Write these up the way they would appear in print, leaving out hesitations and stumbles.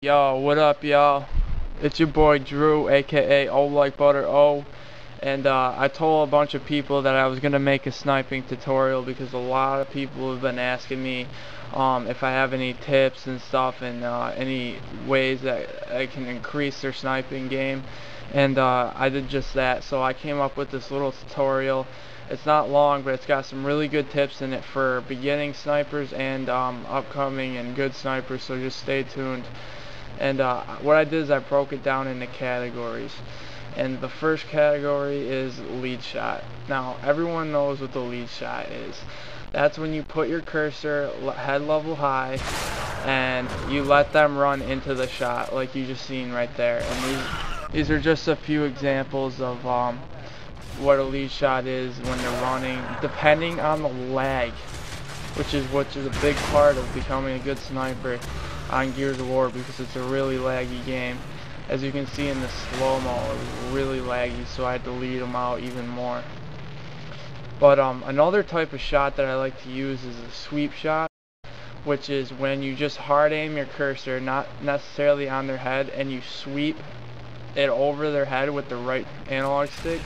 Yo, what up, y'all? It's your boy Drew, aka O Like Butter O, and I told a bunch of people that I was gonna make a sniping tutorial because a lot of people have been asking me if I have any tips and stuff and any ways that I can increase their sniping game, and I did just that. So I came up with this little tutorial. It's not long, but it's got some really good tips in it for beginning snipers and upcoming and good snipers, so just stay tuned. And what I did is I broke it down into categories. And the first category is lead shot. Now, everyone knows what the lead shot is. That's when you put your cursor head level high and you let them run into the shot, like you just seen right there. And these are just a few examples of what a lead shot is when they're running, depending on the lag, which is a big part of becoming a good sniper on Gears of War, because it's a really laggy game. As you can see in the slow-mo, it was really laggy, so I had to lead them out even more. But another type of shot that I like to use is a sweep shot, which is when you just hard aim your cursor, not necessarily on their head, and you sweep it over their head with the right analog stick.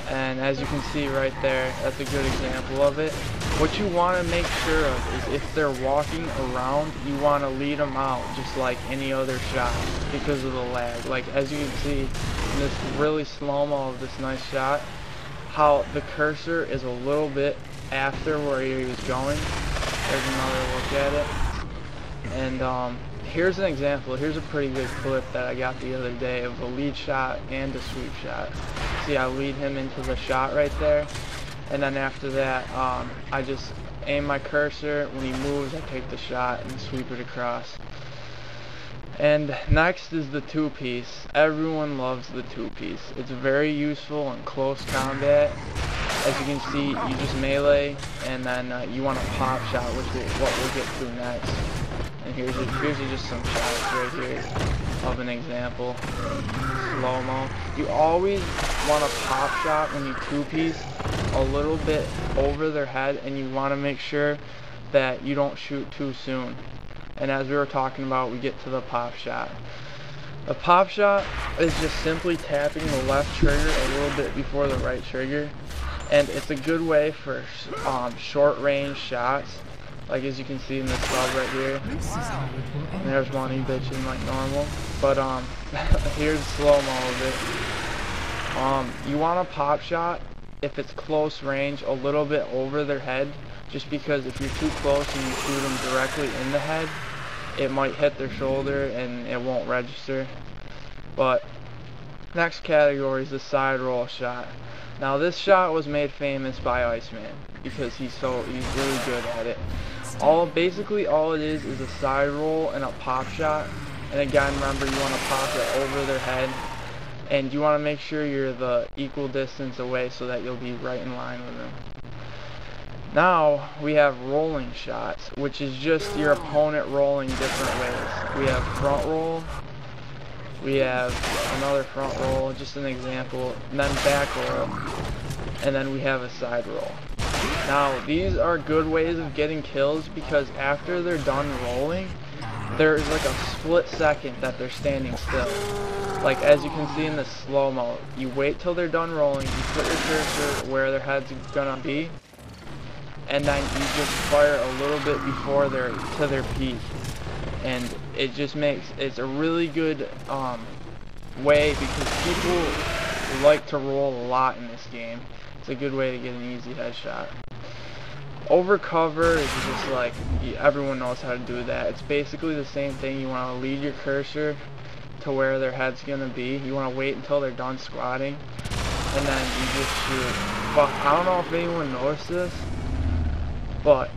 And as you can see right there, that's a good example of it. What you want to make sure of is if they're walking around, you want to lead them out just like any other shot because of the lag. Like as you can see in this really slow-mo of this nice shot, how the cursor is a little bit after where he was going. There's another look at it. And here's an example. Here's a pretty good clip that I got the other day of a lead shot and a sweep shot. See, I lead him into the shot right there, and then after that, I just aim my cursor. When he moves, I take the shot and sweep it across. And next is the two-piece. Everyone loves the two-piece. It's very useful in close combat. As you can see, you just melee, and then you want a pop shot, which is what we'll get to next. And here's just some shots right here of an example. Slow-mo. You always want a pop shot when you two-piece a little bit over their head, and you want to make sure that you don't shoot too soon. And as we were talking about, we get to the pop shot. The pop shot is just simply tapping the left trigger a little bit before the right trigger, and it's a good way for short range shots. Like as you can see in this sub right here, and there's one he bitching like normal. But here's slow-mo of it. You want a pop shot if it's close range a little bit over their head, just because if you're too close and you shoot them directly in the head, it might hit their shoulder and it won't register. But next category is the side roll shot. Now this shot was made famous by Iceman because he's really good at it. Basically all it is a side roll and a pop shot. And again, remember, you want to pop it over their head, and you want to make sure you're the equal distance away so that you'll be right in line with them. Now we have rolling shots, which is just your opponent rolling different ways. We have front roll, we have another front roll, just an example, and then back roll, and then we have a side roll. Now these are good ways of getting kills because after they're done rolling, there's like a split second that they're standing still. Like as you can see in the slow-mo, you wait till they're done rolling, you put your cursor where their head's gonna be, and then you just fire a little bit before their peak. And it just it's a really good way because people like to roll a lot in this game. It's a good way to get an easy headshot. Over cover is just like, everyone knows how to do that. It's basically the same thing. You want to lead your cursor to where their head's gonna be. You want to wait until they're done squatting, and then you just shoot. But I don't know if anyone noticed this, but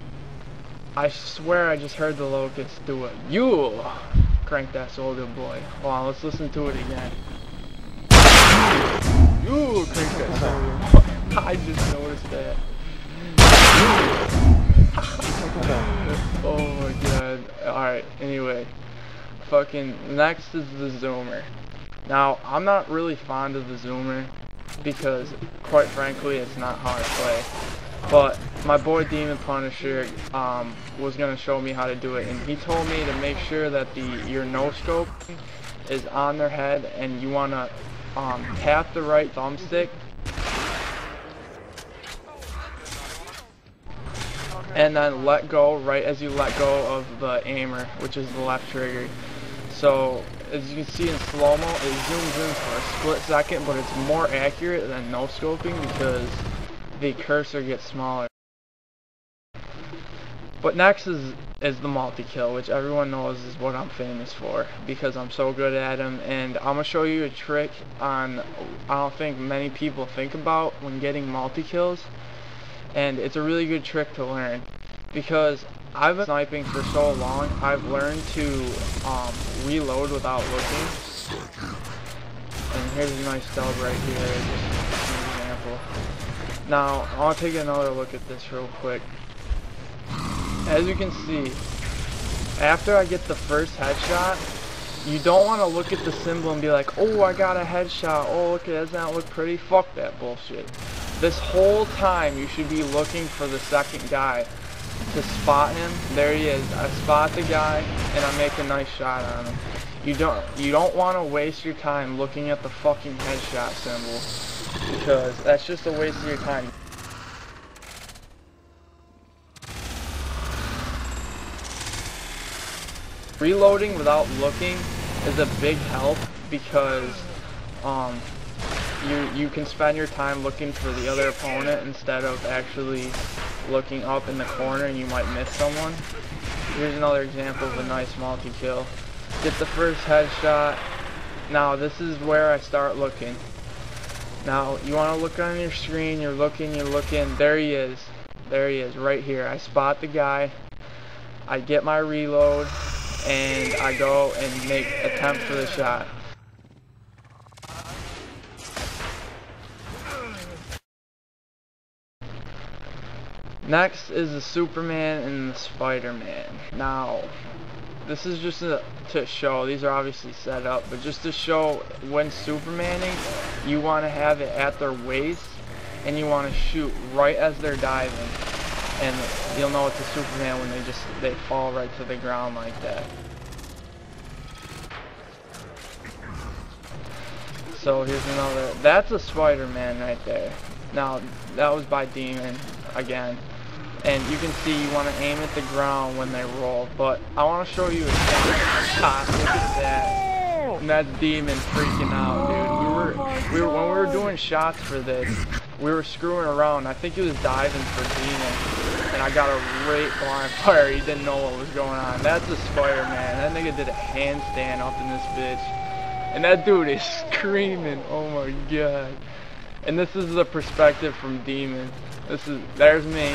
I swear I just heard the Locust do it. You crank that soldier boy. Hold on, let's listen to it again. You crank that soldier boy. I just noticed that. Oh my god. Alright, anyway. Next is the zoomer. Now, I'm not really fond of the zoomer because, quite frankly, it's not how I play. But my boy Demon Punisher was gonna show me how to do it, and he told me to make sure that your no scope is on their head, and you wanna tap the right thumbstick and then let go right as you let go of the aimer, which is the left trigger. So as you can see in slow-mo, it zooms in for a split second, but it's more accurate than no scoping because the cursor gets smaller. But next is the multi-kill, which everyone knows is what I'm famous for because I'm so good at them. And I'm gonna show you a trick I don't think many people think about when getting multi-kills, and it's a really good trick to learn because I've been sniping for so long. I've learned to reload without looking. And here's a nice dub right here, just an example. Now I'll take another look at this real quick. As you can see, after I get the first headshot, you don't want to look at the symbol and be like, oh, I got a headshot, oh, look, doesn't that look pretty? Fuck that bullshit. This whole time you should be looking for the second guy to spot him. There he is. I spot the guy and I make a nice shot on him. You don't want to waste your time looking at the fucking headshot symbol because that's just a waste of your time. Reloading without looking is a big help because you can spend your time looking for the other opponent instead of actually looking up in the corner and you might miss someone. Here's another example of a nice multi-kill. Get the first headshot. Now this is where I start looking. Now you want to look on your screen, you're looking, there he is. There he is, right here. I spot the guy, I get my reload, and I go and attempt for the shot. Next is the Superman and the Spider-Man. Now, this is just to show, these are obviously set up, but just to show when Supermaning, you want to have it at their waist, and you want to shoot right as they're diving. And you'll know it's a Superman when they fall right to the ground like that. So here's another, that's a Spider-Man right there. Now that was by Demon again. And you can see you want to aim at the ground when they roll, but I want to show you a shot. Look at that. And that's Demon freaking out, dude. When we were doing shots for this, we were screwing around. I think he was diving for Demon, and I got a great blind fire. He didn't know what was going on. That's a Spider-Man. That nigga did a handstand up in this bitch, and that dude is screaming. Oh my god. And this is the perspective from Demon. There's me.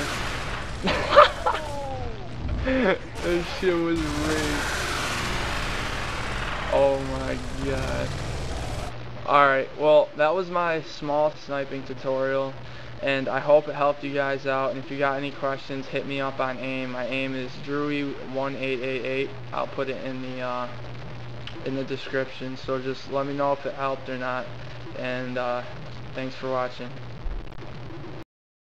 This shit was rigged. Oh my god. Alright, well, that was my small sniping tutorial, and I hope it helped you guys out. And if you got any questions, hit me up on AIM. My AIM is Drewy1888. I'll put it in the description, so just let me know if it helped or not. And thanks for watching.